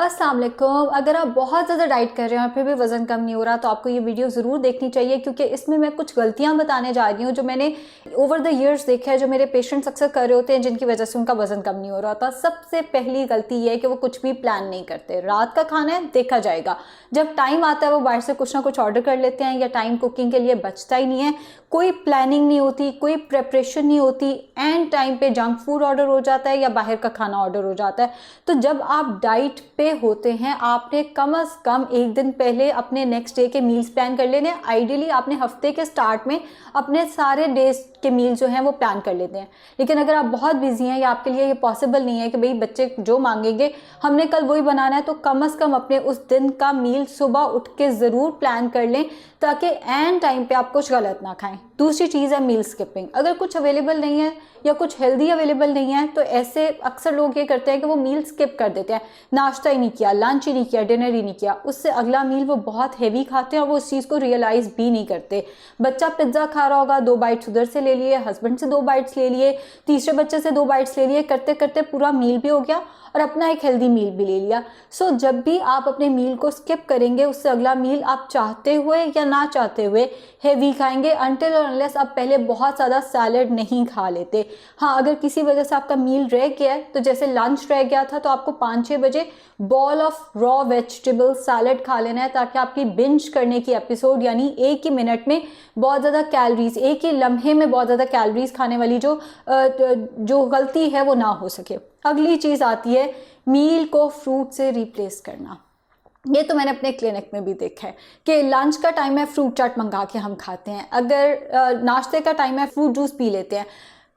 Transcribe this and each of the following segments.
अस्सलाम वालेकुम। अगर आप बहुत ज़्यादा डाइट कर रहे हैं और फिर भी वज़न कम नहीं हो रहा तो आपको ये वीडियो ज़रूर देखनी चाहिए, क्योंकि इसमें मैं कुछ गलतियां बताने जा रही हूँ जो मैंने ओवर द ईयर्स देखा है, जो मेरे पेशेंट्स अक्सर कर रहे होते हैं, जिनकी वजह से उनका वज़न कम नहीं हो रहा होता। सबसे पहली गलती ये है कि वो कुछ भी प्लान नहीं करते। रात का खाना है, देखा जाएगा, जब टाइम आता है वो बाहर से कुछ ना कुछ ऑर्डर कर लेते हैं, या टाइम कुकिंग के लिए बचता ही नहीं है। कोई प्लानिंग नहीं होती, कोई प्रेपरेशन नहीं होती, एंड टाइम पे जंक फूड ऑर्डर हो जाता है या बाहर का खाना ऑर्डर हो जाता है। तो जब आप डाइट पे होते हैं, आपने कम से कम एक दिन पहले अपने नेक्स्ट डे के मील्स प्लान कर लेने हैं। आइडियली आपने हफ्ते के स्टार्ट में अपने सारे डेज के मील जो हैं वो प्लान कर लेते हैं। लेकिन अगर आप बहुत बिजी हैं या आपके लिए ये पॉसिबल नहीं है कि भाई बच्चे जो मांगेंगे हमने कल वही बनाना है, तो कम से कम अपने उस दिन का मील सुबह उठ के ज़रूर प्लान कर लें, ताकि एंड टाइम पे आप कुछ गलत ना खाएं। दूसरी चीज़ है मील स्किपिंग। अगर कुछ अवेलेबल नहीं है या कुछ हेल्दी अवेलेबल नहीं है तो ऐसे अक्सर लोग ये करते हैं कि वो मील स्किप कर देते हैं। नाश्ता ही नहीं किया, लंच ही नहीं किया, डिनर ही नहीं किया, उससे अगला मील वो बहुत हैवी खाते हैं और वो उस चीज़ को रियलाइज़ भी नहीं करते। बच्चा पिज्ज़ा खा रहा होगा, 2 बाइट्स उधर से ले लिए, हस्बैंड से 2 बाइट्स ले लिए, तीसरे बच्चे से 2 बाइट्स ले लिए, करते करते पूरा मील भी हो गया और अपना एक हेल्दी मील भी ले लिया। सो जब भी आप अपने मील को स्किप करेंगे, उससे अगला मील आप चाहते हुए या ना चाहते हुए हेवी खाएंगे, अनटिल और अनलेस आप पहले बहुत ज़्यादा सैलड नहीं खा लेते। हाँ, अगर किसी वजह से आपका मील रह गया है, तो जैसे लंच रह गया था, तो आपको 5-6 बजे ball of raw vegetable salad खा लेना है, ताकि आपकी बिंज करने की एपिसोड, यानी एक ही मिनट में बहुत ज़्यादा कैलोरीज, एक ही लम्हे में बहुत ज़्यादा कैलोरीज खाने वाली जो गलती है वो ना हो सके। अगली चीज़ आती है मील को फ्रूट से रिप्लेस करना। ये तो मैंने अपने क्लिनिक में भी देखा है कि लंच का टाइम है, फ्रूट चाट मंगा के हम खाते हैं। अगर नाश्ते का टाइम है, फ्रूट जूस पी लेते हैं।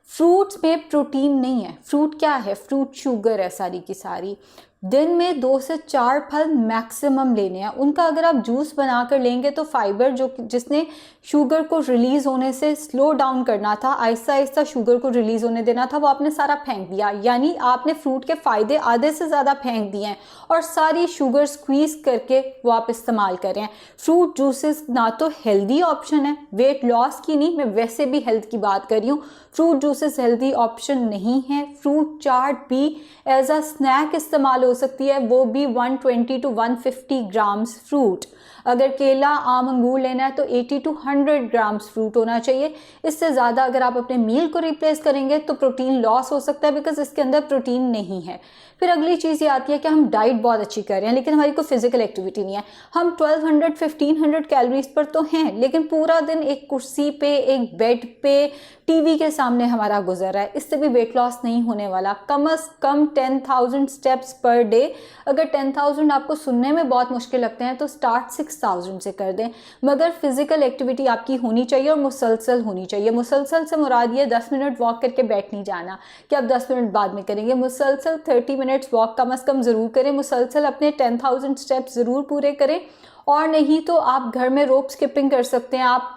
फ्रूट्स में प्रोटीन नहीं है। फ्रूट क्या है? फ्रूट शुगर है सारी की सारी। दिन में 2 से 4 फल मैक्सिमम लेने हैं। उनका अगर आप जूस बनाकर लेंगे तो फाइबर जिसने शुगर को रिलीज होने से स्लो डाउन करना था, आहिस्ता आहिस्ता शुगर को रिलीज होने देना था, वो आपने सारा फेंक दिया। यानी आपने फ्रूट के फायदे आधे से ज़्यादा फेंक दिए हैं और सारी शुगर स्क्वीज करके वो आप इस्तेमाल कर रहे हैं। फ्रूट जूसेस ना तो हेल्दी ऑप्शन है, वेट लॉस की नहीं, मैं वैसे भी हेल्थ की बात कर रही हूँ। फ्रूट जूसेस हेल्दी ऑप्शन नहीं है। फ्रूट चाट भी एज अ स्नैक इस्तेमाल हो सकती है, वो भी 120 to 150 ग्राम्स फ्रूट। अगर केला, आम, अंगूर लेना है तो 80 to 100 ग्राम्स फ्रूट होना चाहिए। इससे ज़्यादा अगर आप अपने मील को रिप्लेस करेंगे तो प्रोटीन लॉस हो सकता है, बिकॉज इसके अंदर प्रोटीन नहीं है। फिर अगली चीज़ ये आती है कि हम डाइट बहुत अच्छी कर रहे हैं लेकिन हमारी कोई फिजिकल एक्टिविटी नहीं है। हम 1200-1500 कैलोरीज पर तो हैं, लेकिन पूरा दिन एक कुर्सी पे, एक बेड पे, टीवी के सामने हमारा गुजर रहा है। इससे भी वेट लॉस नहीं होने वाला। कम से कम 10,000 स्टेप्स पर डे। अगर 10,000 आपको सुनने में बहुत मुश्किल लगते हैं तो स्टार्ट 6,000 से कर दें, मगर फिजिकल एक्टिविटी आपकी होनी चाहिए और मुसलसल होनी चाहिए। मुसलसल से मुराद ये 10 मिनट वॉक करके बैठ नहीं जाना कि आप 10 मिनट बाद में करेंगे। मुसलसल 30 मिनट्स वॉक कम से कम ज़रूर करें। मुसलसल अपने 10,000 स्टेप्स ज़रूर पूरे करें, और नहीं तो आप घर में रोप स्किपिंग कर सकते हैं, आप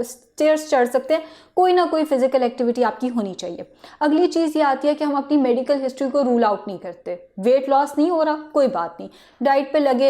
स्टेयर्स चढ़ सकते हैं। कोई ना कोई फिजिकल एक्टिविटी आपकी होनी चाहिए। अगली चीज़ ये आती है कि हम अपनी मेडिकल हिस्ट्री को रूल आउट नहीं करते। वेट लॉस नहीं हो रहा, कोई बात नहीं, डाइट पे लगे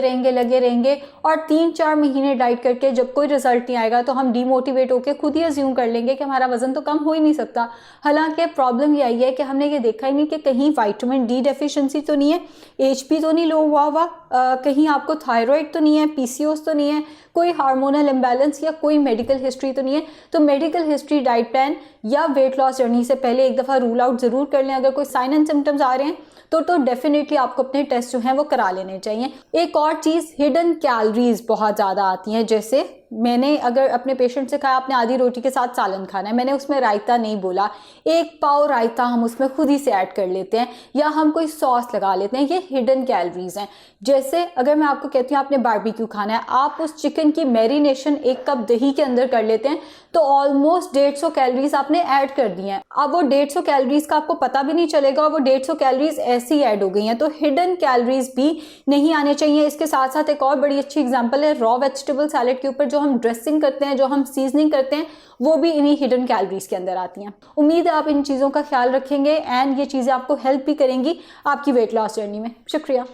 रहेंगे और 3-4 महीने डाइट करके जब कोई रिजल्ट नहीं आएगा तो हम डीमोटिवेट होकर खुद ही अज्यूम कर लेंगे कि हमारा वजन तो कम हो ही नहीं सकता। हालांकि प्रॉब्लम यही है कि हमने ये देखा ही नहीं कि कहीं विटामिन डी डेफिशिएंसी तो नहीं है, एचपी तो नहीं लो हुआ, कहीं आपको थायराइड तो नहीं है, पीसीओएस तो नहीं है, कोई हार्मोनल इम्बैलेंस या कोई मेडिकल हिस्ट्री तो नहीं है। तो मेडिकल हिस्ट्री, डाइट प्लान या वेट लॉस जर्नी से पहले एक दफ़ा रूल आउट ज़रूर कर लें। अगर कोई साइन एंड सिम्टम्स आ रहे हैं तो डेफिनेटली आपको अपने टेस्ट जो हैं वो करा लेने चाहिए। एक और चीज़, हिडन कैलोरीज बहुत ज़्यादा आती हैं। जैसे मैंने अगर अपने पेशेंट से कहा आपने आधी रोटी के साथ सालन खाना है, मैंने उसमें रायता नहीं बोला, 1 पाव रायता हम उसमें खुद ही से ऐड कर लेते हैं या हम कोई सॉस लगा लेते हैं। ये हिडन कैलोरीज हैं। जैसे अगर मैं आपको कहती हूँ आपने बारबेक्यू खाना है, आप उस चिकन की मैरिनेशन 1 कप दही के अंदर कर लेते हैं तो ऑलमोस्ट 150 कैलोरीज आपने ऐड कर दी हैं। अब वो 150 कैलोरीज का आपको पता भी नहीं चलेगा और वो 150 कैलोरीज ऐसी ऐड हो गई हैं। तो हिडन कैलोरीज भी नहीं आने चाहिए। इसके साथ साथ एक और बड़ी अच्छी एग्जांपल है रॉ वेजिटेबल सैलेड के ऊपर। जो हम ड्रेसिंग करते हैं, जो हम सीजनिंग करते हैं, वो भी इन्हीं हिडन कैलोरीज के अंदर आती हैं। उम्मीद है आप इन चीज़ों का ख्याल रखेंगे एंड ये चीज़ें आपको हेल्प भी करेंगी आपकी वेट लॉस जर्नी में। शुक्रिया।